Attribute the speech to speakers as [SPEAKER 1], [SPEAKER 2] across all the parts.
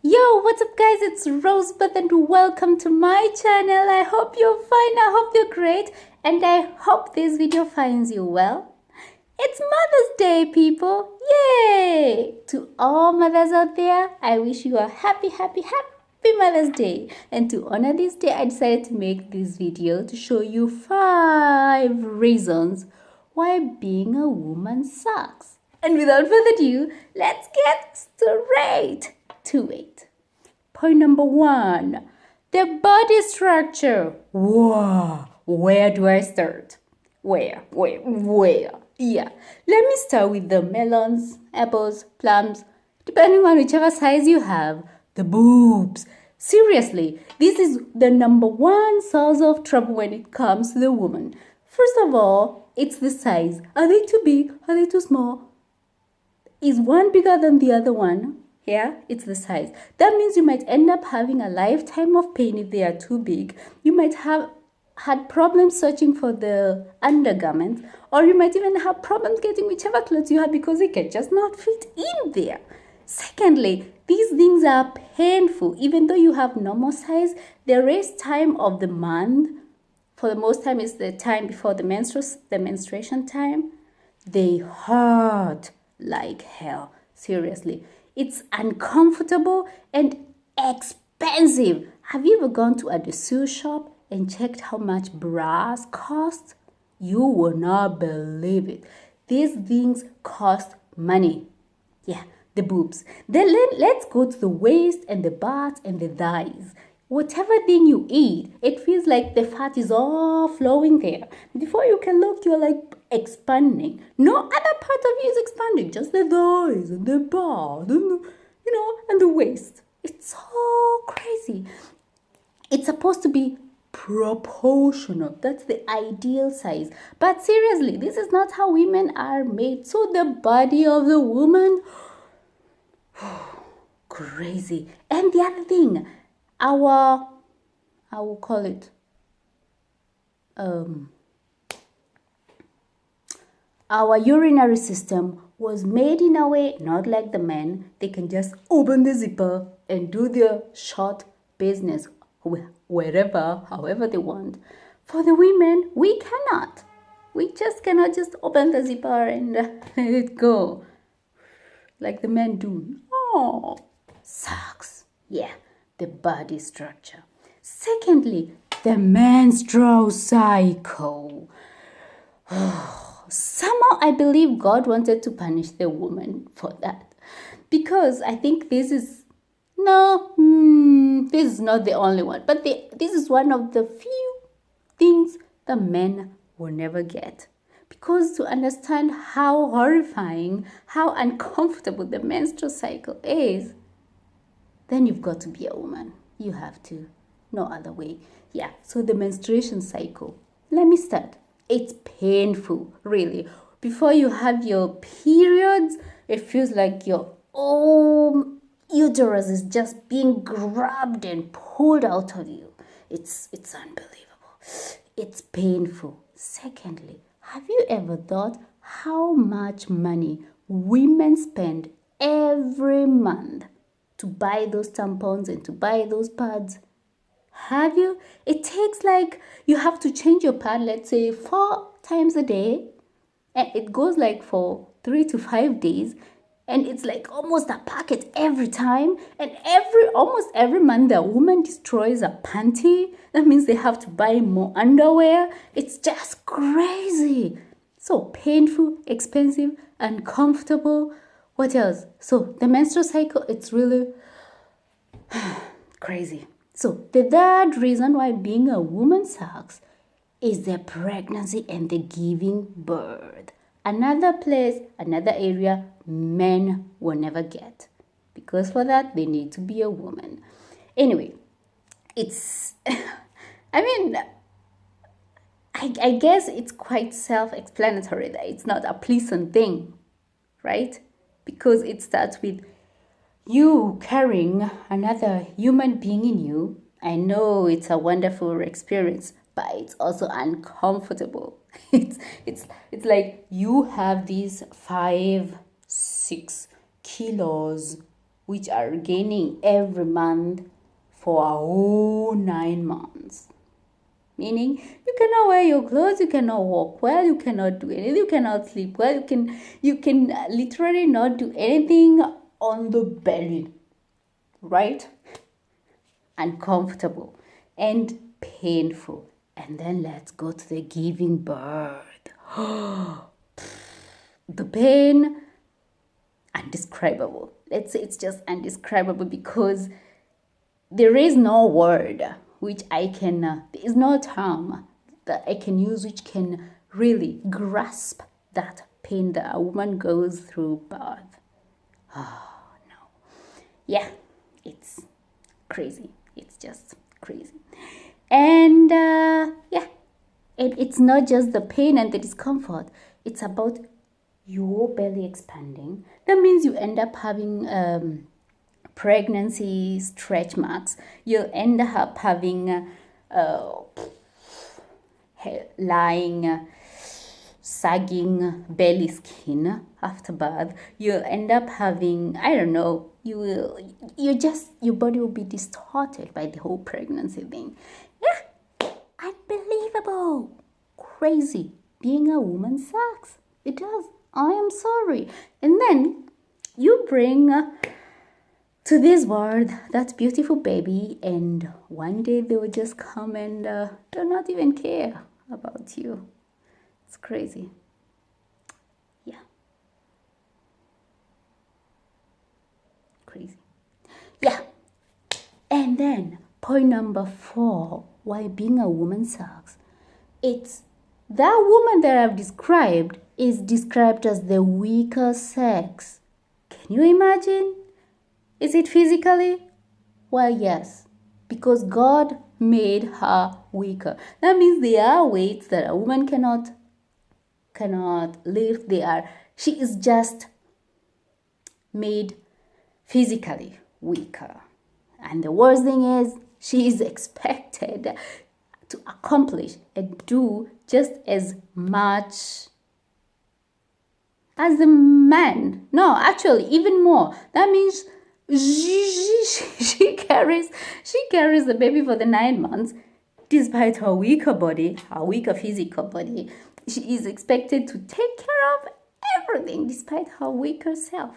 [SPEAKER 1] Yo, what's up guys? It's Rosebud and welcome to my channel. I hope you're fine, I hope you're great, and I hope this video finds you well. It's Mother's Day, people. Yay! To all mothers out there, I wish you a happy Mother's Day. And to honor this day, I decided to make this video to show you 5 reasons why being a woman sucks. And without further ado, let's get straight to it. Point number 1, the body structure. Wow, where do I start? Where? Yeah, let me start with the melons, apples, plums, depending on whichever size you have. The boobs. Seriously, this is the number 1 source of trouble when it comes to the woman. First of all, it's the size. Are they too big? Are they too small? Is one bigger than the other one? Yeah, it's the size. That means you might end up having a lifetime of pain if they are too big. You might have had problems searching for the undergarments, or you might even have problems getting whichever clothes you had because they can just not fit in there. Secondly, these things are painful. Even though you have normal size, the rest time of the month, for the most time, is the time before the menstruation time. They hurt like hell. Seriously, it's uncomfortable and expensive. Have you ever gone to a dessous shop and checked how much bras cost? You will not believe it. These things cost money. Yeah, the boobs. Then let's go to the waist and the butt and the thighs. Whatever thing you eat, it feels like the fat is all flowing there. Before you can look, you're like expanding. No other part of you is expanding, just the thighs and the butt and the waist. It's so crazy. It's supposed to be proportional. That's the ideal size. But seriously, this is not how women are made. So the body of the woman, crazy. And the other thing, I will call it our urinary system was made in a way, not like the men. They can just open the zipper and do their short business wherever, however they want. For the women, we cannot. We just cannot just open the zipper and let it go like the men do. Oh, sucks. Yeah, the body structure. Secondly, the menstrual cycle. Somehow I believe God wanted to punish the woman for that, because I think this is not the only one, but this is one of the few things the men will never get. Because to understand how horrifying, how uncomfortable the menstrual cycle is, then you've got to be a woman. You have to. No other way. Yeah, so the menstruation cycle. Let me start. It's painful, really. Before you have your periods, it feels like your uterus is just being grabbed and pulled out of you. It's unbelievable. It's painful. Secondly, have you ever thought how much money women spend every month to buy those tampons and to buy those pads? Have you? It takes like, you have to change your pad, let's say 4 times a day, and it goes like for 3 to 5 days, and it's like almost a packet every time. And almost every month the woman destroys a panty. That means they have to buy more underwear. It's just crazy. So painful, expensive, uncomfortable. What else? So the menstrual cycle, it's really crazy. So the third reason why being a woman sucks is the pregnancy and the giving birth. Another place, another area men will never get, because for that they need to be a woman. Anyway, it's I guess it's quite self-explanatory that it's not a pleasant thing, right? Because it starts with you carrying another human being in you. I know it's a wonderful experience, but it's also uncomfortable. It's like you have these 5-6 kilos which are gaining every month for a whole 9 months. Meaning, you cannot wear your clothes, you cannot walk well, you cannot do anything, you cannot sleep well, you can literally not do anything on the belly, right? Uncomfortable and painful. And then let's go to the giving birth. The pain, undescribable. Let's say it's just undescribable because there is no word which there is no term that I can use which can really grasp that pain that a woman goes through birth. Oh, no. Yeah, it's crazy. It's just crazy. And yeah, it's not just the pain and the discomfort. It's about your belly expanding. That means you end up having pregnancy stretch marks. You'll end up having lying, sagging belly skin after birth. You'll end up having, I don't know, your body will be distorted by the whole pregnancy thing. Yeah, unbelievable, crazy. Being a woman sucks. It does. I am sorry. And then you bring to this world that beautiful baby, and one day they will just come and do not even care about you. It's crazy. Yeah. Crazy. Yeah. And then point number 4, why being a woman sucks. It's that woman that I've described is described as the weaker sex. Can you imagine? Is it physically? Well, yes, because God made her weaker. That means there are weights that a woman cannot lift. She is just made physically weaker. And the worst thing is, she is expected to accomplish and do just as much as the man. No, actually, even more. That means she carries the baby for the 9 months, despite her weaker body, her weaker physical body. She is expected to take care of everything, despite her weaker self.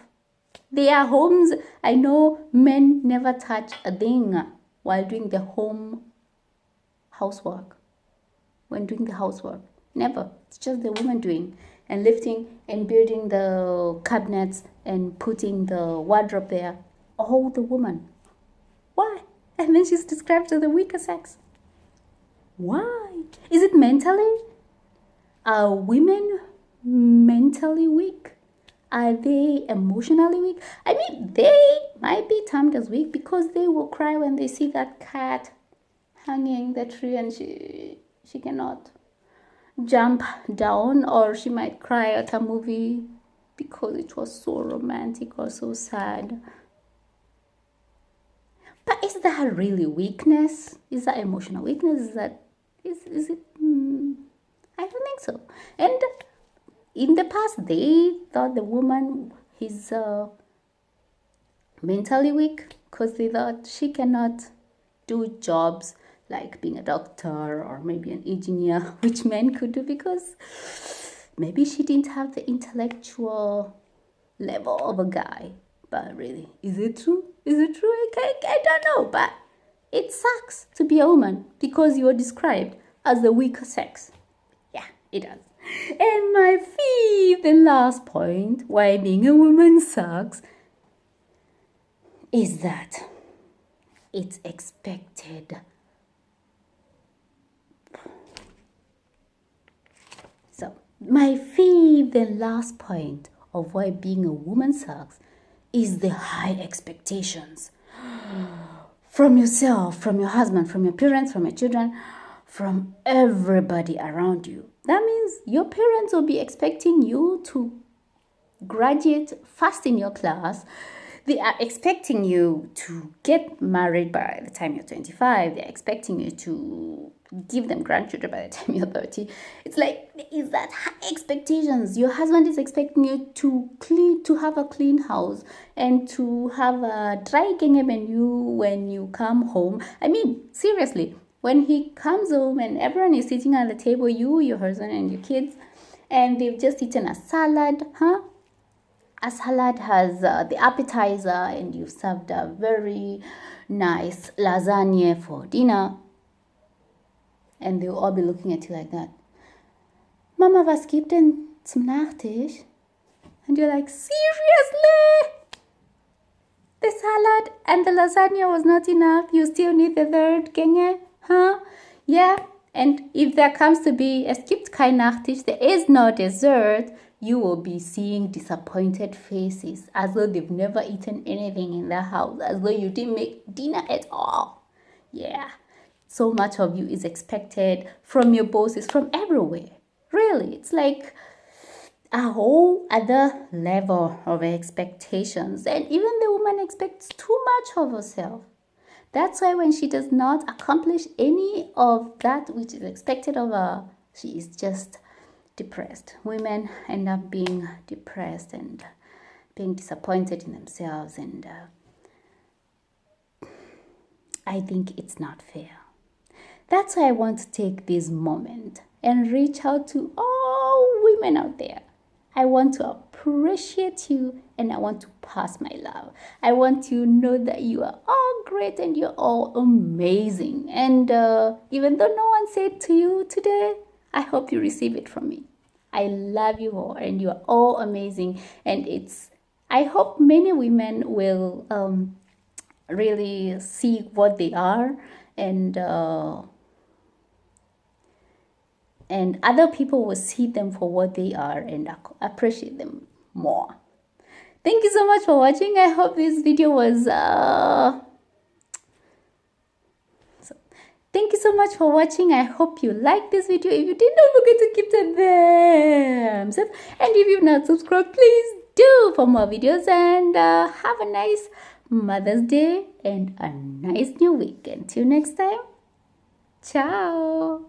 [SPEAKER 1] There are homes, I know men never touch a thing while doing the housework. When doing the housework, never. It's just the woman doing and lifting and building the cabinets and putting the wardrobe there. All the woman. Why? And then she's described as the weaker sex. Why? Is it mentally? Are women mentally weak? Are they emotionally weak? I mean, they might be termed as weak because they will cry when they see that cat hanging the tree and she cannot jump down, or she might cry at a movie because it was so romantic or so sad. But is that really weakness? Is that emotional weakness? Is it? I don't think so. And in the past, they thought the woman is mentally weak because they thought she cannot do jobs like being a doctor or maybe an engineer, which men could do because maybe she didn't have the intellectual level of a guy. But really, is it true? Is it true? I don't know, but it sucks to be a woman because you are described as the weaker sex. Yeah, it does. And my 5th and last point, why being a woman sucks, is that it's expected. So, my 5th and last point of why being a woman sucks is the high expectations from yourself, from your husband, from your parents, from your children, from everybody around you. That means your parents will be expecting you to graduate fast in your class. They are expecting you to get married by the time you're 25. They're expecting you to give them grandchildren by the time you're 30. It's like, is that high expectations? Your husband is expecting you to have a clean house and to have a dry genge menu when you come home. I mean, seriously, when he comes home and everyone is sitting at the table, you, your husband, and your kids, and they've just eaten a salad, A salad has the appetizer, and you've served a very nice lasagna for dinner. And they'll all be looking at you like that. Mama, was gibt denn zum Nachtisch? And you're like, seriously? The salad and the lasagna was not enough? You still need the third Gänge? Yeah. And if there comes to be, es gibt kein Nachtisch, there is no dessert, you will be seeing disappointed faces as though they've never eaten anything in the house, as though you didn't make dinner at all. Yeah. So much of you is expected from your bosses, from everywhere. Really, it's like a whole other level of expectations. And even the woman expects too much of herself. That's why when she does not accomplish any of that which is expected of her, she is just depressed. Women end up being depressed and being disappointed in themselves. And I think it's not fair. That's why I want to take this moment and reach out to all women out there. I want to appreciate you, and I want to pass my love. I want to know that you are all great and you're all amazing. And even though no one said to you today, I hope you receive it from me. I love you all, and you are all amazing. And I hope many women will really see what they are, and other people will see them for what they are and appreciate them more. Thank you so much for watching. I hope this video was thank you so much for watching. I hope you liked this video. If you did, don't forget to give it a thumbs up, and if you've not subscribed, please do for more videos. And have a nice Mother's Day and a nice new week. Until next time, ciao.